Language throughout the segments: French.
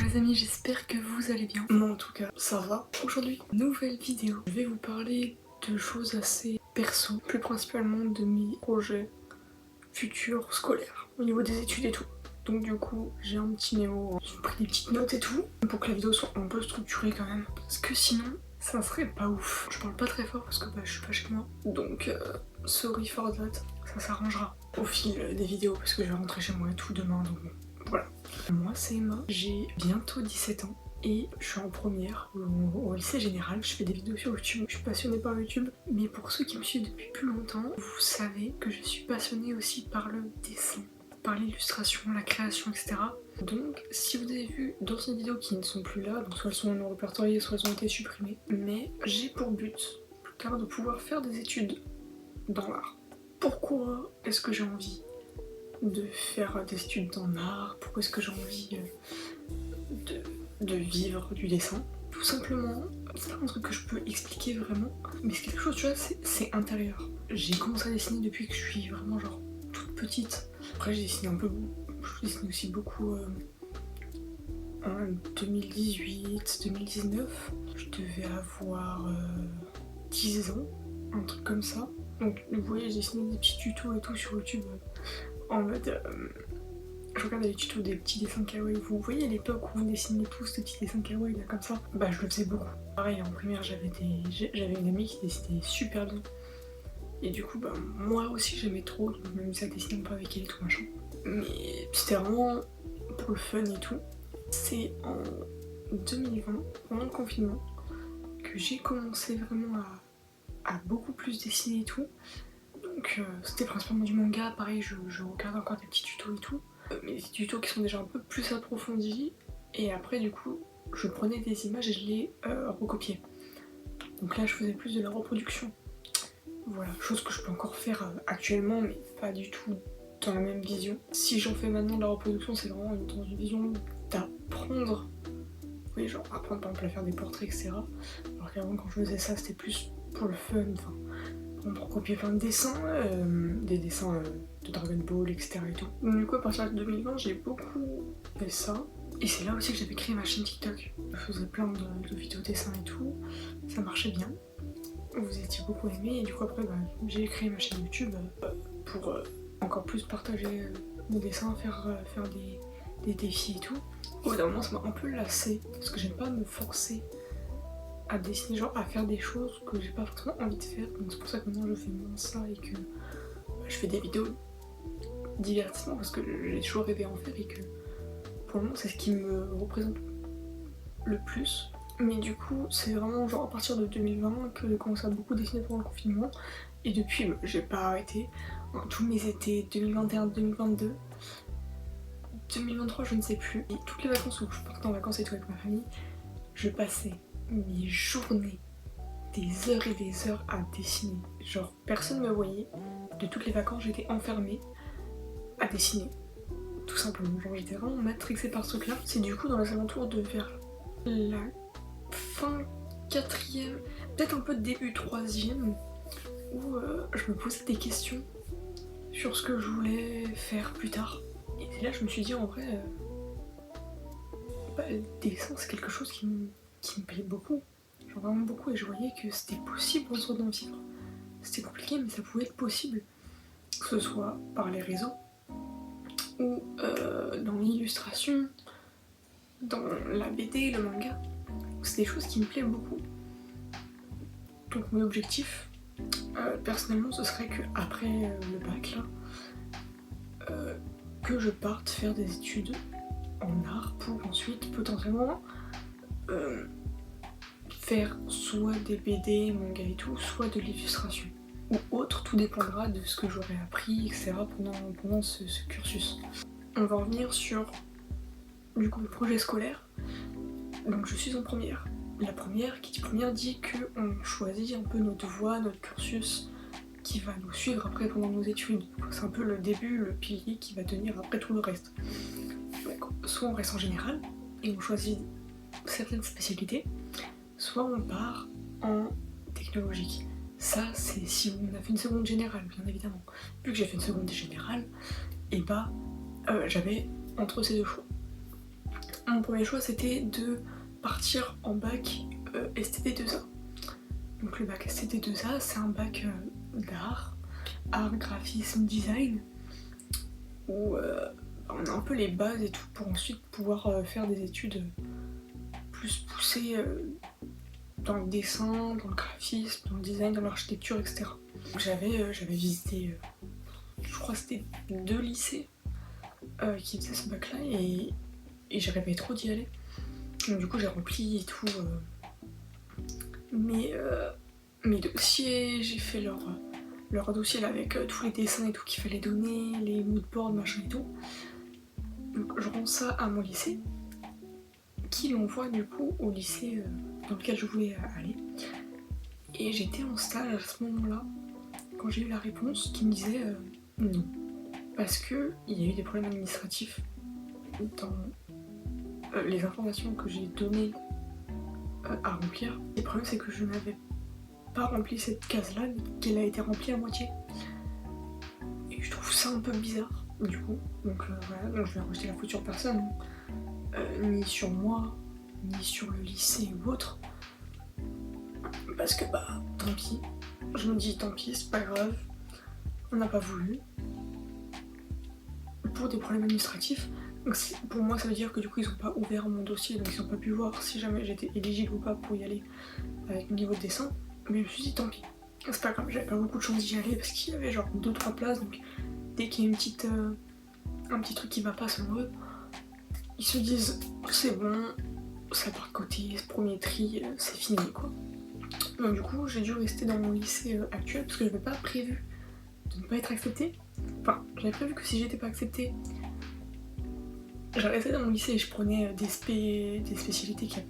les amis, j'espère que vous allez bien. Moi en tout cas, ça va. Aujourd'hui, nouvelle vidéo. Je vais vous parler de choses assez perso, plus principalement de mes projets futurs scolaires, au niveau des études et tout. Donc du coup, j'ai un petit mémo, j'ai pris des petites notes et tout, pour que la vidéo soit un peu structurée quand même. Parce que sinon, ça serait pas ouf. Je parle pas très fort parce que je suis pas chez moi. Donc, sorry for that, ça s'arrangera au fil des vidéos parce que je vais rentrer chez moi et tout demain, donc bon. Voilà. Moi c'est Emma, j'ai bientôt 17 ans et je suis en première au lycée général. Je fais des vidéos sur YouTube, je suis passionnée par YouTube. Mais pour ceux qui me suivent depuis plus longtemps, vous savez que je suis passionnée aussi par le dessin, par l'illustration, la création, etc. Donc si vous avez vu d'anciennes vidéos qui ne sont plus là, donc soit elles sont non répertoriées, soit elles ont été supprimées, mais j'ai pour but plus tard de pouvoir faire des études dans l'art. Pourquoi est-ce que j'ai envie de faire des études dans l'art? Pourquoi est-ce que j'ai envie de vivre du dessin? Tout simplement, c'est pas un truc que je peux expliquer vraiment, mais c'est quelque chose, tu vois, c'est intérieur. J'ai commencé à dessiner depuis que je suis vraiment genre toute petite. Après j'ai dessiné un peu, je dessine aussi beaucoup en 2018, 2019. Je devais avoir 10 ans, un truc comme ça. Donc vous voyez, j'ai dessiné des petits tutos et tout sur YouTube en mode... je regardais les tutos des petits dessins kawaii. Vous voyez à l'époque où on dessinait tous ces petits dessins kawaii là comme ça? Bah je le faisais beaucoup. Pareil en primaire j'avais une amie qui dessinait super bien. Et du coup bah moi aussi j'aimais trop, donc je m'amusais à dessiner un peu avec elle et tout machin. Mais c'était vraiment pour le fun et tout. C'est en 2020, pendant le confinement, que j'ai commencé vraiment à beaucoup plus dessiner et tout. Donc c'était principalement du manga, pareil je regarde encore des petits tutos et tout. Mais des tutos qui sont déjà un peu plus approfondis. Et après du coup je prenais des images et je les recopiais. Donc là je faisais plus de la reproduction. Voilà, chose que je peux encore faire actuellement mais pas du tout dans la même vision. Si j'en fais maintenant de la reproduction, c'est vraiment dans une vision d'apprendre. Oui, genre apprendre par exemple à faire des portraits, etc. Alors qu'avant quand je faisais ça c'était plus pour le fun, enfin pour copier plein de dessins, des dessins de Dragon Ball, etc. et tout. Donc du coup à partir de 2020 j'ai beaucoup fait ça. Et c'est là aussi que j'avais créé ma chaîne TikTok. Je faisais plein de vidéos dessins et tout, ça marchait bien. Vous étiez beaucoup aimés et du coup après j'ai créé ma chaîne YouTube pour encore plus partager mes dessins, faire des défis et tout. Au bout d'un moment ça m'a un peu lassée parce que j'aime pas me forcer à dessiner, genre à faire des choses que j'ai pas forcément envie de faire. Donc c'est pour ça que maintenant je fais moins ça et que je fais des vidéos divertissement parce que j'ai toujours rêvé à en faire et que pour le moment c'est ce qui me représente le plus. Mais du coup c'est vraiment genre à partir de 2020 que j'ai commencé à beaucoup dessiner pendant le confinement et depuis j'ai pas arrêté. Tous mes étés 2021, 2022, 2023 je ne sais plus. Et toutes les vacances où je partais en vacances et tout avec ma famille, je passais mes journées, des heures et des heures à dessiner. Genre personne me voyait. De toutes les vacances j'étais enfermée à dessiner. Tout simplement, genre j'étais vraiment matrixée par ce truc là. C'est du coup dans les alentours de vers la fin 4ème, peut-être un peu début 3ème, où je me posais des questions sur ce que je voulais faire plus tard. Et là je me suis dit en vrai, le dessin c'est quelque chose qui me plaît beaucoup. Genre vraiment beaucoup et je voyais que c'était possible en soi d'en vivre. C'était compliqué mais ça pouvait être possible. Que ce soit par les réseaux ou dans l'illustration, dans la BD, le manga. C'est des choses qui me plaisent beaucoup. Donc mon objectif, personnellement, ce serait que après le bac là, que je parte faire des études en art pour ensuite potentiellement faire soit des BD, manga et tout, soit de l'illustration ou autre, tout dépendra de ce que j'aurai appris, etc. pendant ce cursus. On va revenir sur du coup le projet scolaire. Donc je suis en première. La première, qui dit première, dit qu'on choisit un peu notre voie, notre cursus qui va nous suivre après pendant nos études. C'est un peu le début, le pilier qui va tenir après tout le reste. Donc soit on reste en général et on choisit certaines spécialités, soit on part en technologique. Ça c'est si on a fait une seconde générale bien évidemment. Vu que j'ai fait une seconde générale, et j'avais entre ces deux choix. Mon premier choix c'était de partir en bac STD2A. Donc le bac STD2A c'est un bac d'art, graphisme, design, où on a un peu les bases et tout pour ensuite pouvoir faire des études plus poussées dans le dessin, dans le graphisme, dans le design, dans l'architecture, etc. J'avais visité, je crois que c'était 2 lycées qui faisaient ce bac là et j'ai rêvé trop d'y aller. Donc du coup j'ai rempli et tout mes dossiers, j'ai fait leur dossier là avec tous les dessins et tout qu'il fallait donner, les moodboards, machin et tout. Donc je rends ça à mon lycée, qui l'envoie du coup au lycée dans lequel je voulais aller. Et j'étais en stage à ce moment-là, quand j'ai eu la réponse qui me disait non. Parce que il y a eu des problèmes administratifs dans les informations que j'ai données à remplir. Le problème c'est que je n'avais pas rempli cette case-là, mais qu'elle a été remplie à moitié. Et je trouve ça un peu bizarre, du coup. Donc voilà, donc je vais rejeter la faute sur personne. Ni sur moi, ni sur le lycée ou autre. Parce que bah, tant pis. Je me dis tant pis, c'est pas grave. On n'a pas voulu. Pour des problèmes administratifs. Donc pour moi ça veut dire que du coup ils ont pas ouvert mon dossier, donc ils ont pas pu voir si jamais j'étais éligible ou pas pour y aller avec mon niveau de dessin. Mais je me suis dit tant pis. C'est pas grave, j'avais pas beaucoup de chance d'y aller parce qu'il y avait genre 2-3 places, donc dès qu'il y a un petit truc qui va pas selon eux, ils se disent c'est bon, ça part de côté, ce premier tri, c'est fini quoi. Donc du coup j'ai dû rester dans mon lycée actuel parce que j'avais pas prévu de ne pas être acceptée. Enfin, j'avais prévu que si j'étais pas acceptée, je restais dans mon lycée et je prenais des spécialités qui n'avaient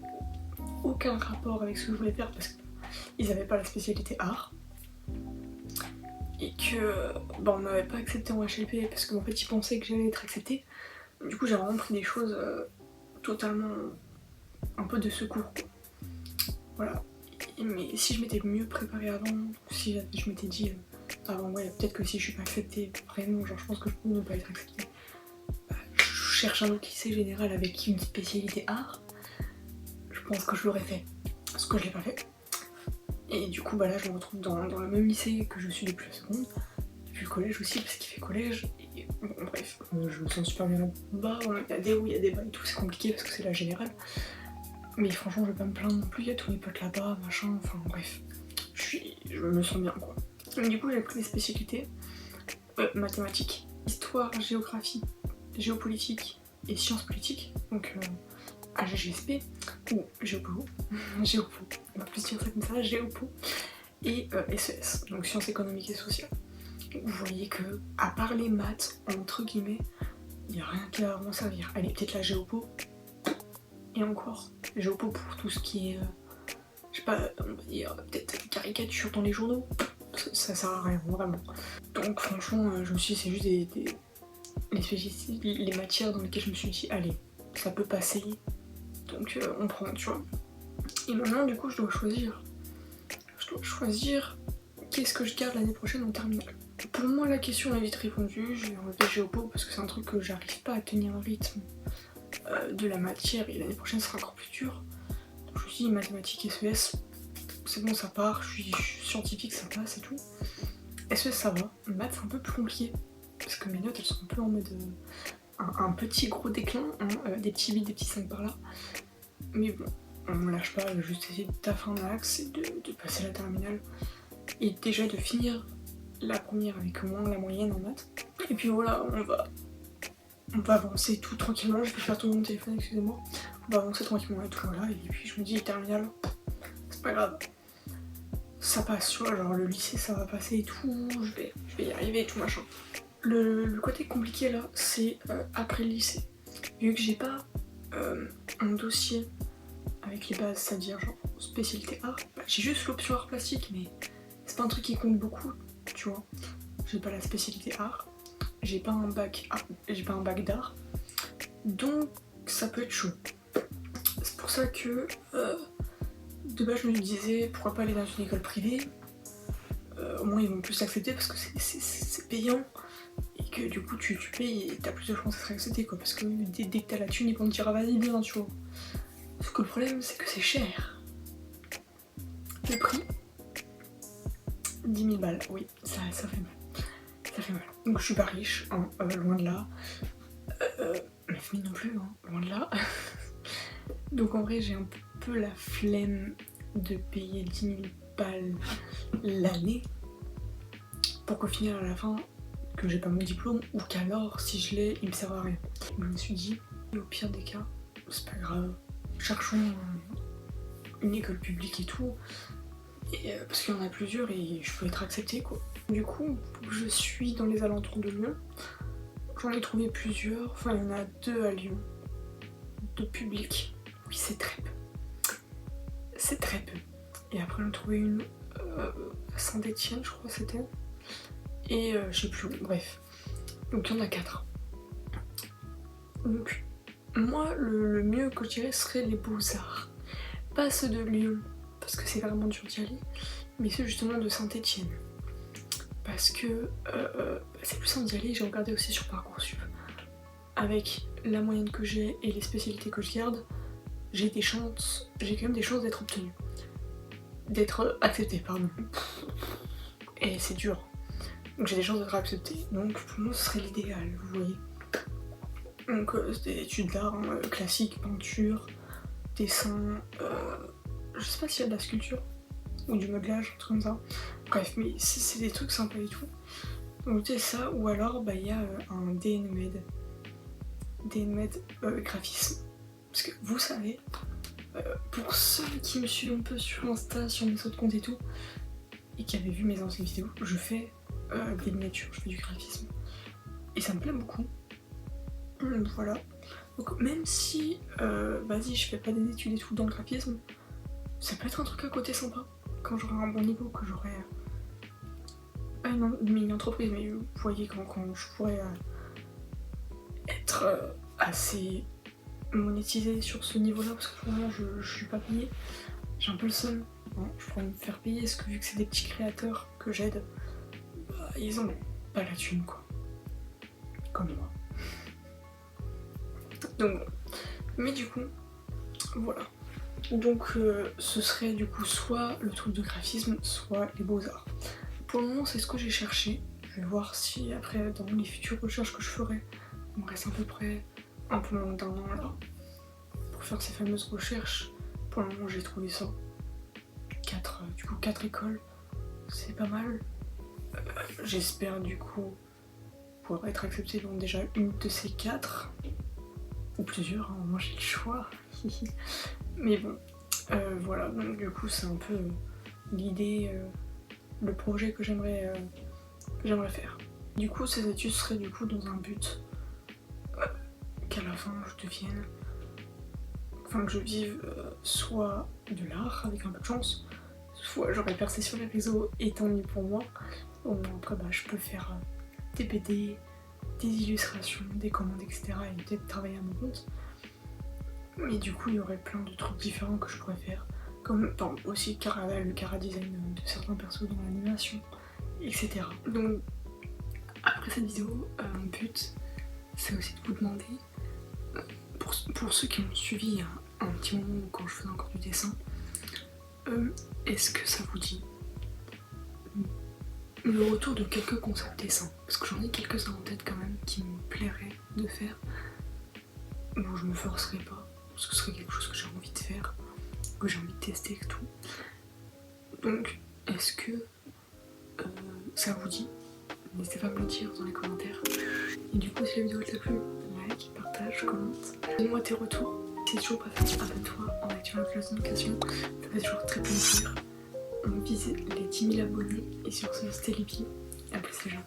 aucun rapport avec ce que je voulais faire parce qu'ils n'avaient pas la spécialité art. Et que bah, on m'avait pas accepté en HLP parce qu'en fait ils pensaient que j'allais être acceptée. Du coup j'ai vraiment pris des choses totalement un peu de secours quoi. Voilà. Mais si je m'étais mieux préparée avant, si je m'étais dit avant ouais peut-être que si je suis pas acceptée vraiment, genre je pense que je peux ne pas être acceptée, bah, je cherche un autre lycée général avec une spécialité art, je pense que je l'aurais fait. Ce que je l'ai pas fait. Et du coup bah là je me retrouve dans le même lycée que je suis depuis la seconde, depuis le collège aussi parce qu'il fait collège, et bon, bref, je me sens super bien là-bas, il y a des hauts, il y a des bas et tout, c'est compliqué parce que c'est la générale. Mais franchement je vais pas me plaindre non plus, il y a tous mes potes là-bas, machin, enfin bref. Je me sens bien quoi. Donc, du coup j'ai pris des spécialités, mathématiques, histoire, géographie, géopolitique et sciences politiques, donc AGGSP ou Géopo, Géopo, on va plus dire ça comme ça, Géopo, et SES, donc sciences économiques et sociales. Vous voyez que, à part les maths, entre guillemets, il n'y a rien qui va vraiment servir. Allez, peut-être la Géopo, et encore, Géopo pour tout ce qui est, je sais pas, on va dire peut-être caricature dans les journaux, ça sert à rien, vraiment. Donc franchement, je me suis dit, c'est juste les matières dans lesquelles je me suis dit, allez, ça peut passer, donc on prend, tu vois. Et maintenant, du coup, je dois choisir qu'est-ce que je garde l'année prochaine en terminale. Pour moi, la question est vite répondue, je vais enlever Géopo parce que c'est un truc que j'arrive pas à tenir le rythme de la matière et l'année prochaine sera encore plus dur. Donc je me suis dit, mathématiques et SES, c'est bon, ça part, je suis scientifique, ça passe et tout. SES, ça va, maths, c'est un peu plus compliqué parce que mes notes, elles sont un peu en mode un petit gros déclin, hein, des petits 8, des petits 5 par là. Mais bon, on lâche pas, je vais juste essayer de taffer un max et de passer la terminale. Et déjà de finir la première avec au moins la moyenne en maths. Et puis voilà, on va avancer tout tranquillement. Je vais faire tourner mon téléphone, excusez-moi. On va avancer tranquillement et tout voilà. Et puis je me dis, terminale, c'est pas grave. Ça passe, tu vois, genre le lycée ça va passer et tout, je vais y arriver et tout machin. Le côté compliqué là, c'est après le lycée. Vu que j'ai pas un dossier avec les bases, c'est-à-dire genre spécialité art, bah, j'ai juste l'option art plastique, mais c'est pas un truc qui compte beaucoup, tu vois. J'ai pas la spécialité art, j'ai pas un bac d'art, donc ça peut être chaud. C'est pour ça que de base je me disais pourquoi pas aller dans une école privée, au moins ils vont plus accepter parce que c'est payant et que du coup tu payes et t'as plus de chances d'être accepté quoi, parce que dès que t'as la thune ils vont te dire ah vas-y bien tu vois. Sauf que le problème c'est que c'est cher. Le prix 10 000 balles, oui, ça fait mal. Ça fait mal. Donc je suis pas riche, hein, loin de là. Ma famille non plus, hein, loin de là. Donc en vrai j'ai un peu la flemme de payer 10 000 balles l'année pour qu'au final à la fin que j'ai pas mon diplôme ou qu'alors si je l'ai il me sert à rien. Je me suis dit au pire des cas c'est pas grave, cherchons une école publique et tout et, parce qu'il y en a plusieurs et je peux être acceptée quoi. Du coup je suis dans les alentours de Lyon, j'en ai trouvé plusieurs, enfin il y en a 2 à Lyon de public, oui c'est très peu, c'est très peu. Et après j'en ai trouvé une à Saint-Étienne je crois c'était. Et je sais plus où, bref. Donc il y en a 4. Donc moi le mieux que je dirais serait les Beaux-Arts. Pas ceux de Lyon, parce que c'est vraiment dur d'y aller, mais ceux justement de Saint-Étienne. Parce que c'est plus simple d'y aller, j'ai regardé aussi sur Parcoursup. Avec la moyenne que j'ai et les spécialités que je garde, j'ai quand même des chances d'être obtenue. D'être acceptée, pardon. Et c'est dur. Donc j'ai des chances d'être acceptée, donc pour moi ce serait l'idéal, vous voyez. Donc c'est des études d'art hein, classiques, peinture, dessin, je sais pas s'il y a de la sculpture ou du modelage, un truc comme ça. Bref, mais c'est des trucs sympas et tout. Donc c'est ça, ou alors bah il y a un DNMed. DNMed graphisme. Parce que vous savez, pour ceux qui me suivent un peu sur Insta, sur mes autres comptes et tout, et qui avaient vu mes anciennes vidéos, je fais des miniatures, je fais du graphisme et ça me plaît beaucoup. Voilà, donc même si vas-y je fais pas des études et tout dans le graphisme, ça peut être un truc à côté sympa quand j'aurai un bon niveau, que j'aurai non mais une entreprise, mais vous voyez quand je pourrais être assez monétisée sur ce niveau là, parce que pour le moment je suis pas payée, j'ai un peu le seum. Je pourrais me faire payer, parce que vu que c'est des petits créateurs que j'aide, bah, ils ont pas la thune quoi, comme moi. Donc bon, mais du coup, voilà. Donc ce serait du coup soit le truc de graphisme, soit les Beaux-Arts. Pour le moment c'est ce que j'ai cherché, je vais voir si après dans les futures recherches que je ferai, il me reste à peu près un peu moins d'un an là, pour faire ces fameuses recherches. Pour le moment j'ai trouvé ça. 4 écoles, c'est pas mal. J'espère du coup pouvoir être acceptée dans déjà une de ces 4 ou plusieurs, hein, moi j'ai le choix. Mais bon, voilà, donc du coup c'est un peu l'idée, le projet que j'aimerais faire. Du coup ces études seraient du coup dans un but qu'à la fin je devienne, enfin que je vive soit de l'art avec un peu de chance, soit j'aurais percé sur les réseaux et tant mieux pour moi. Bon, après bah, je peux faire des BD, des illustrations, des commandes etc. et peut-être travailler à mon compte. Mais du coup il y aurait plein de trucs différents que je pourrais faire. Comme aussi le chara-design de certains persos dans l'animation, etc. Donc après cette vidéo, mon but c'est aussi de vous demander, pour ceux qui m'ont suivi il y a un petit moment quand je faisais encore du dessin, est-ce que ça vous dit le retour de quelques concepts dessins? Parce que j'en ai quelques-uns en tête quand même qui me plairait de faire. Bon, je me forcerai pas, parce que ce serait quelque chose que j'ai envie de faire, que j'ai envie de tester et tout. Donc, est-ce que ça vous dit? N'hésitez pas à me le dire dans les commentaires. Et du coup, si la vidéo t'a plu, like, partage, commente. Donne-moi tes retours. Si c'est toujours pas fait, abonne-toi en activant la cloche de notification. Ça fait toujours très plaisir. On vise les 10 000 abonnés. Et sur ce, c'était Libby. À plus les gens.